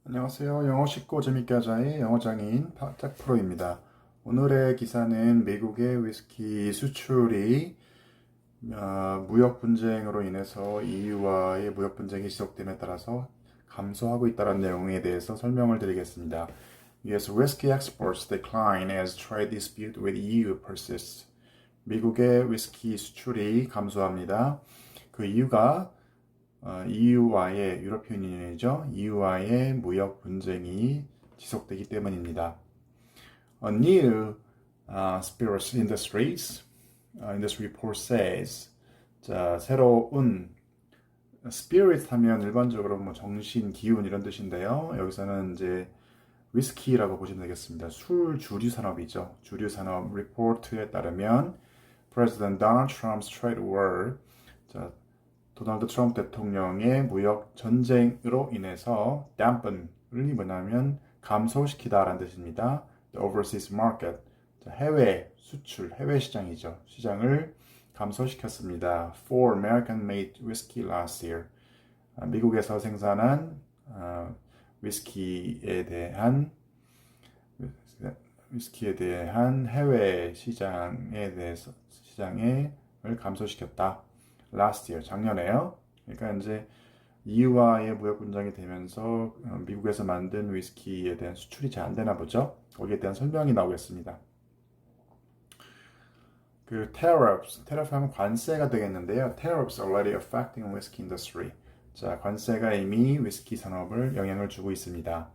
안녕하세요. 영어 쉽고 재밌게 하자의 영어 장인 짝프로입니다. 오늘의 기사는 미국의 위스키 수출이 무역 분쟁으로 인해서 EU와의 무역 분쟁이 지속됨에 따라서 감소하고 있다는 내용에 대해서 설명을 드리겠습니다. U.S. whiskey exports decline as trade dispute with EU persists. 미국의 위스키 수출이 감소합니다. 그 이유가 EU와의 유럽연 유니언이죠. EU와의 무역 분쟁이 지속되기 때문입니다. A new spirits industry report says, 자, 새로운 spirit 하면 일반적으로 뭐 정신, 기운 이런 뜻인데요. 여기서는 이제 위스키라고 보시면 되겠습니다. 술 주류 산업이죠. 주류 산업 리포트에 따르면 President Donald Trump's trade war, 자, 도널드 트럼프 대통령의 무역 전쟁으로 인해서 dampen이 뭐냐면 감소시키다라는 뜻입니다. The overseas market, 해외 수출, 해외 시장이죠. 시장을 감소시켰습니다. For American-made whiskey last year, 미국에서 생산한 위스키에 대한 해외 시장을 감소시켰다. last year, 작년에요. 그러니까 이제 EU와의 무역 분쟁이 되면서 미국에서 만든 위스키에 대한 수출이 잘 안 되나 보죠. 거기에 대한 설명이 나오겠습니다. 그 tariff 하면 관세가 되겠는데요. Tariffs already affecting whiskey industry. 자, 관세가 이미 위스키 산업을 영향을 주고 있습니다.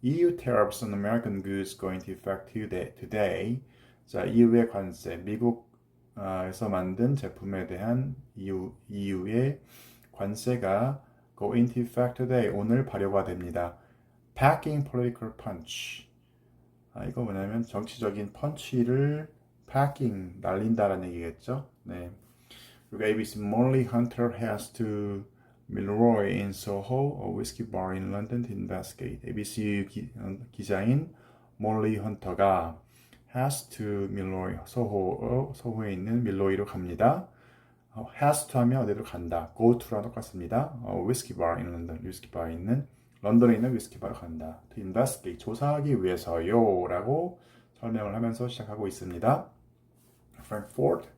EU tariffs on American goods going to effect today. 자, EU의 관세, 미국에서 만든 제품에 대한 EU의 관세가 go into effect today, 오늘 발효가 됩니다. Packing political punch. 이거 뭐냐면 정치적인 펀치를 packing, 날린다라는 얘기겠죠. 네. 그리고 ABC Molly Hunter has to Milroy in Soho, a whiskey bar in London to investigate. ABC 기자인 몰리 헌터가 has to Milroy, 소호에 있는 밀로이로 갑니다. has to 하면 어디로 간다. go to랑 똑같습니다. whiskey bar in London, 위스키 바에 있는 런던에 있는 위스키 바로 간다. To investigate, 조사하기 위해서요 라고 설명을 하면서 시작하고 있습니다. Frankfurt,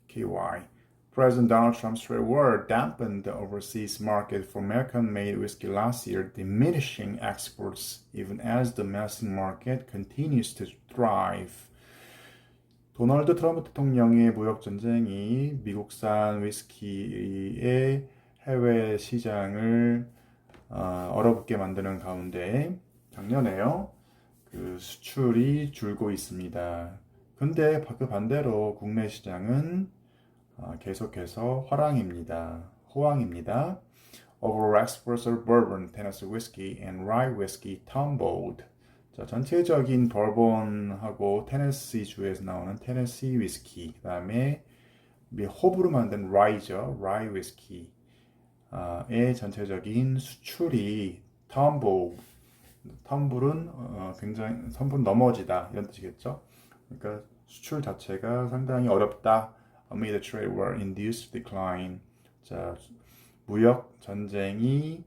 KY. President Donald Trump's trade war dampened the overseas market for American-made whiskey last year, diminishing exports even as the domestic market continues to thrive. 도널드 트럼프 대통령의 무역 전쟁이 미국산 위스키의 해외 시장을 얼어붙게 만드는 가운데 작년에요. 그 수출이 줄고 있습니다. 근데 그 반대로 국내 시장은 계속해서 호황입니다. Overall exports of bourbon, Tennessee whiskey, and rye whiskey tumbled. 자, 전체적인 버번하고 테네시 주에서 나오는 테네시 위스키, 그 다음에 호브로 만든 라이죠, 라이 위스키의 전체적인 수출이 텀블은 굉장히 선분 넘어지다 이런 뜻이겠죠. 그러니까 수출 자체가 상당히 어렵다. Amid the trade war induced decline. 자, 무역 전쟁이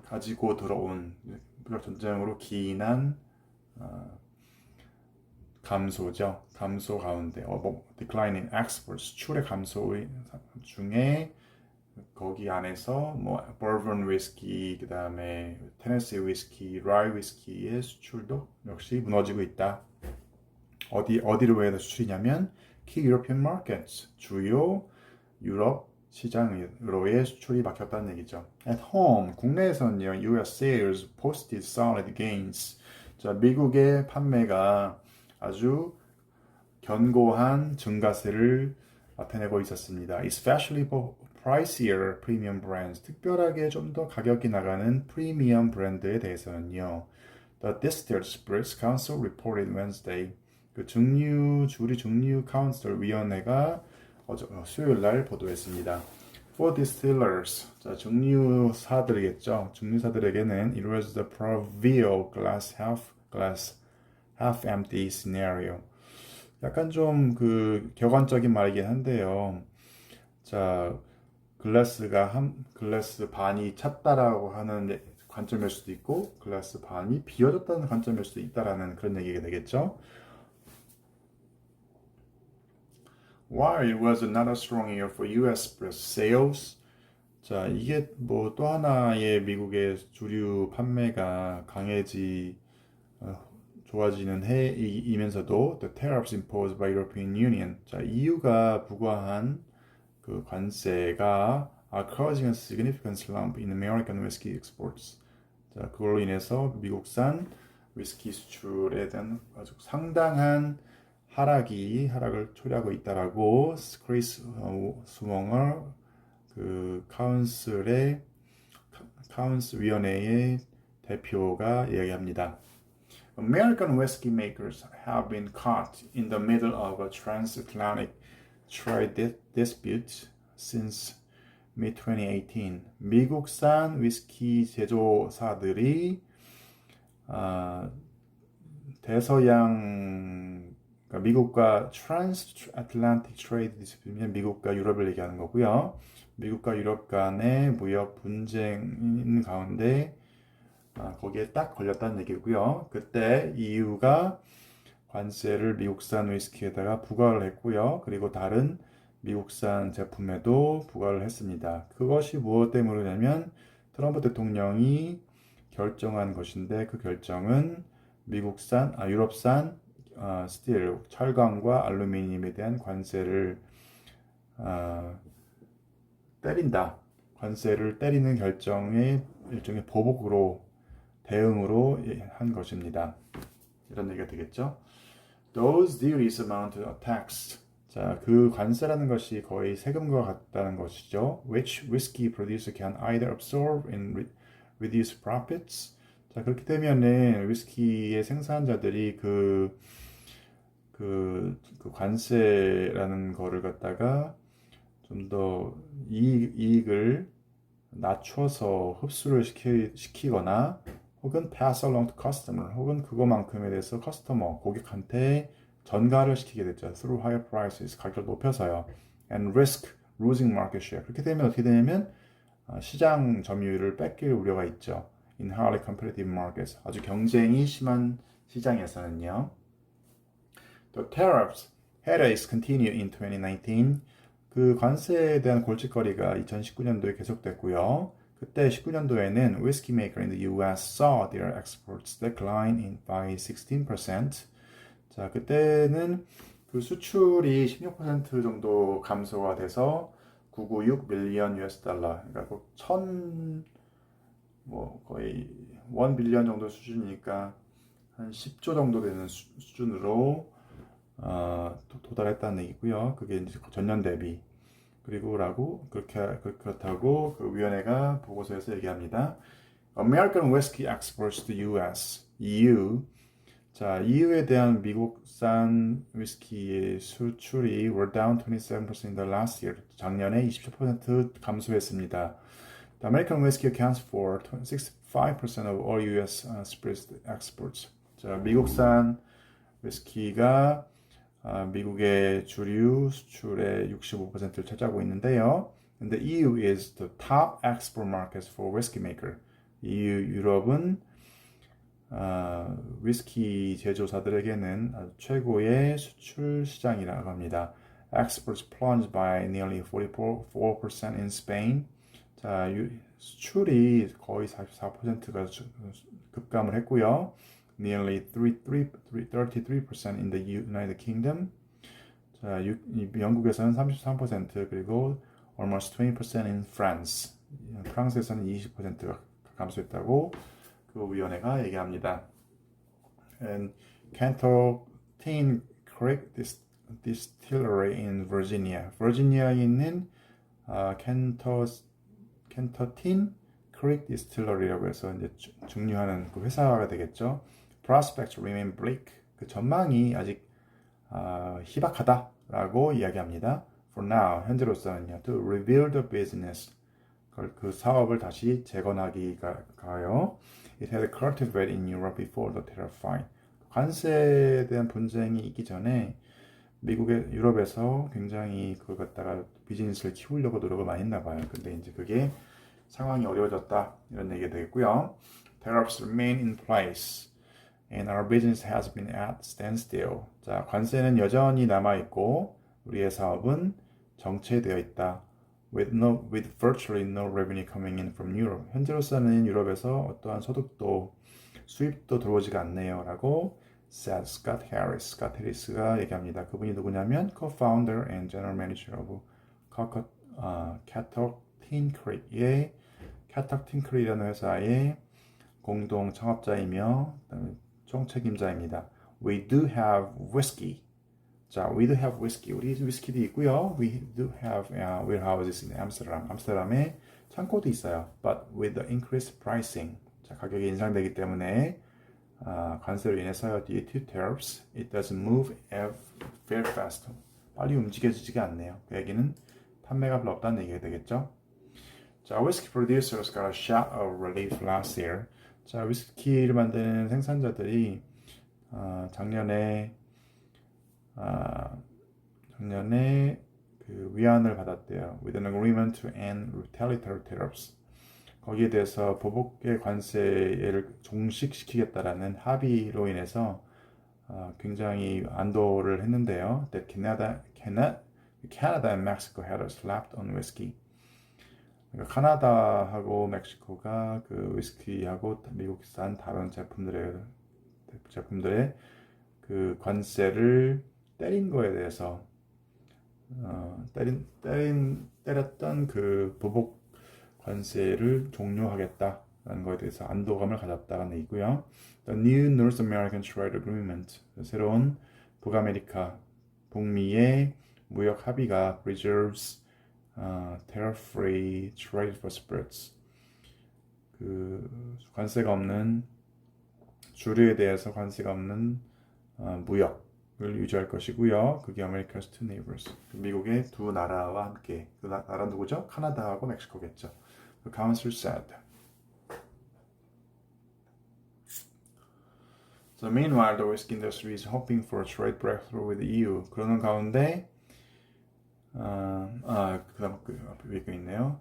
가지고 들어온 무역 전쟁으로 기인한 감소죠. 감소 가운데 declining exports, 수출의 감소 중에 거기 안에서 버번 위스키, 그 다음에 테네시 위스키, 라이 위스키의 수출도 역시 무너지고 있다. 어디로 해서 수출이냐면 key European markets, 주요 유럽 시장으로의 수출이 막혔다는 얘기죠. At home, 국내에서는요, US sales posted solid gains. 자, 미국의 판매가 아주 견고한 증가세를 나타내고 있었습니다. Especially for pricier premium brands. 특별하게 좀 더 가격이 나가는 프리미엄 브랜드에 대해서는요. The Distilled Spirits Council reported Wednesday. 그 주리 중류 카운슬 위원회가 수요일 날 보도했습니다. For distillers, 자, 증류사들이겠죠. 증류사들에게는 it was the proverbial glass half empty scenario. 약간 좀 그 격언적인 말이긴 한데요. 자, 글래스 반이 찼다라고 하는 관점일 수도 있고 글라스 반이 비어졌다는 관점일 수도 있다라는 그런 얘기가 되겠죠. While it was not a strong year for U.S. sales, 자 이게 뭐 또 하나의 미국의 주류 판매가 좋아지는 해이면서도 the tariffs imposed by European Union, 자 EU가 부과한 그 관세가 are causing a significant slump in American whiskey exports. 자 그걸로 인해서 미국산 위스키 수출에 대한 아주 상당한 하락을 초래하고 있다라고 크리스 스웡어 그 카운스 위원회의 대표가 이야기합니다. American whiskey makers have been caught in the middle of a transatlantic trade dispute since mid-2018. 미국산 위스키 제조사들이 대서양 그러니까 미국과 Transatlantic Trade Dispute면 미국과 유럽을 얘기하는 거고요. 미국과 유럽 간의 무역 분쟁인 가운데 거기에 딱 걸렸다는 얘기고요. 그때 EU가 관세를 미국산 위스키에다가 부과를 했고요. 그리고 다른 미국산 제품에도 부과를 했습니다. 그것이 무엇 때문이냐면 트럼프 대통령이 결정한 것인데 그 결정은 유럽산 스틸, 철강과 알루미늄에 대한 관세를 관세를 때리는 결정의 일종의 대응으로 한 것입니다. 이런 얘기가 되겠죠. Those duties amount to a tax. 자, 그 관세라는 것이 거의 세금과 같다는 것이죠. Which whiskey producer can either absorb and reduce profits. 자, 그렇게 되면은 위스키의 생산자들이 그 관세라는 거를 갖다가 좀 더 이익을 낮춰서 흡수를 시키거나 혹은 pass along to customer 혹은 그거만큼에 대해서 고객한테 전가를 시키게 됐죠. Through higher prices, 가격을 높여서요. And risk losing market share. 그렇게 되면 어떻게 되냐면 시장 점유율을 뺏길 우려가 있죠. In highly competitive markets. 아주 경쟁이 심한 시장에서는요. The tariffs headaches continue in 2019. 그 관세에 대한 골칫거리가 2019년도에 계속됐고요. 그때 19년도에는 whiskey maker in the US saw their exports decline by 16%. 자, 그때는 그 수출이 16% 정도 감소가 돼서 996 밀리언 US 달러, 그러니까 거의 1 빌리언 정도 수준이니까 한 10조 정도 되는 수준으로 도달했다는 얘기고요. 그게 이제 전년 대비. 그렇다고 그 위원회가 보고서에서 얘기합니다. American whiskey exports to US, EU. 자, EU에 대한 미국산 위스키의 수출이 were down 27% in the last year. 작년에 27% 감소했습니다. The American whiskey accounts for 65% of all US spirits exports. 자, 미국산 위스키가 미국의 주류 수출의 65%를 차지하고 있는데요. And the EU is the top export market for whiskey maker. 유럽은 위스키 제조사들에게는 아주 최고의 수출 시장이라고 합니다. Exports plunged by nearly 44% in Spain. 자, 수출이 거의 44%가 급감을 했고요. Nearly 33% in the United Kingdom. 자, 영국에서는 33% 그리고 almost 20% in France. 프랑스에서는 20%가 감소했다고 그 위원회가 얘기합니다. And Canton Creek Distillery in Virginia. 버지니아에 있는 켄터틴 크릭 디스틸러리라고 해서 이제 중류하는 그 회사가 되겠죠. Prospects remain bleak. 그 전망이 아직 희박하다라고 이야기합니다. For now, 현재로서는요. To rebuild the business. 그 사업을 다시 재건하기가요. It had cultivated in Europe before the tariff fight. 관세에 대한 분쟁이 있기 전에 유럽에서 굉장히 그걸 갖다가 비즈니스를 키우려고 노력을 많이 했나 봐요. 근데 이제 그게 상황이 어려워졌다 이런 얘기가 되겠고요. Tariffs remain in place and our business has been at standstill. 자, 관세는 여전히 남아 있고 우리의 사업은 정체되어 있다. With virtually no revenue coming in from Europe. 현재로서는 유럽에서 어떠한 소득도 수입도 들어오지가 않네요. 라고 said Scott Harris. 스캇 해리스가 얘기합니다. 그분이 누구냐면 co-founder and general manager of Catok Tinker의 Catok Tinker이라는 회사의 공동 창업자이며 총책임자입니다. We do have whiskey. 자, we do have whiskey. 우리 위스키도 있고요. We do have warehouses in Amsterdam. 암스테르담에 창고도 있어요. But with the increased pricing. 자, 가격이 인상되기 때문에 관세로 인해서 due to tariffs, it doesn't move very fast. 빨리 움직여지지가 않네요. 그 얘기는 판매가 별로 없다는 얘기가 되겠죠. 자, whiskey producers got a shot of relief last year. 자, 위스키를 만드는 생산자들이 작년에 그 위안을 받았대요. With an agreement to end retaliatory tariffs. 거기에 대해서 보복의 관세를 종식시키겠다라는 합의로 인해서 굉장히 안도를 했는데요. That Canada and Mexico had slapped on whiskey. 그러니까 카나다하고 멕시코가 그 위스키하고 미국산 다른 제품들의 그 관세를 때린 거에 대해서 때렸던 그 보복 관세를 종료하겠다라는 것에 대해서 안도감을 가졌다는 얘기고요. The New North American Trade Agreement, 새로운 북아메리카 북미의 무역 합의가 preserves tariff-free trade for spirits. 그 관세가 없는 주류에 대해서 관세가 없는 무역을 유지할 것이고요. 그게 America's two neighbors. 미국의 두 나라와 함께. 그 나라 누구죠? 카나다하고 멕시코겠죠. The council said. So meanwhile, the whiskey industry is hoping for a trade breakthrough with the EU. 그러는 가운데 그다음 앞에 있네요.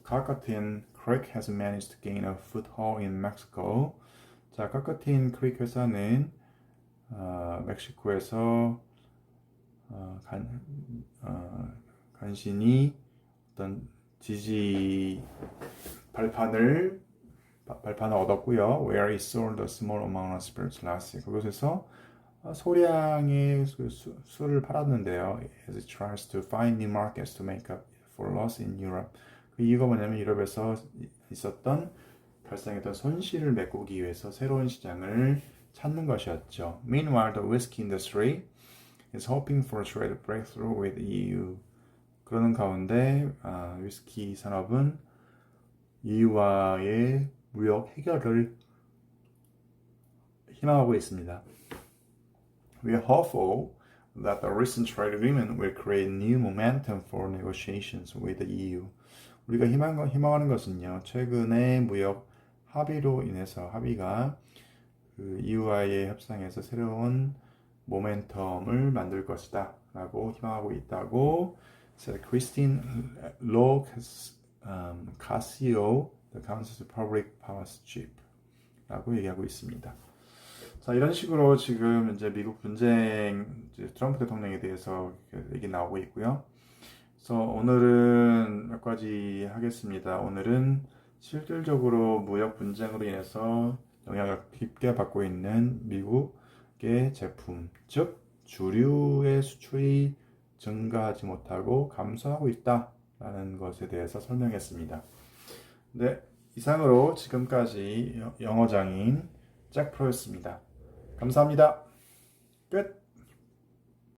Cocotine Creek has managed to gain a foothold in Mexico. 자, Cocotine Creek 회사는 멕시코에서 간신히 어떤 지지 발판을 얻었고요. Where it sold a small amount of spirits last year. 그곳에서 소량의 술을 팔았는데요. As it tries to find new markets to make up for loss in Europe. 그 이유가 뭐냐면 유럽에서 발생했던 손실을 메꾸기 위해서 새로운 시장을 찾는 것이었죠. Meanwhile, the whiskey industry is hoping for a trade breakthrough with EU. 그러는 가운데 위스키 산업은 EU와의 무역 해결을 희망하고 있습니다. We are hopeful that the recent trade agreement will create new momentum for negotiations with the EU. 우리가 희망하는 것은요, 최근의 무역 합의로 인해서 합의가 그 EU와의 협상에서 새로운 모멘텀을 만들 것이다 라고 희망하고 있다고 Christine Locascio, the Council's Public Policy Chief 라고 얘기하고 있습니다. 자, 이런 식으로 지금 이제 미국 분쟁, 이제 트럼프 대통령에 대해서 얘기 나오고 있고요. 그래서 오늘은 몇 가지 하겠습니다. 오늘은 실질적으로 무역 분쟁으로 인해서 영향을 깊게 받고 있는 미국의 제품, 즉 주류의 수출이 증가하지 못하고 감소하고 있다라는 것에 대해서 설명했습니다. 네, 이상으로 지금까지 영어장인 잭프로였습니다. 감사합니다. 끝.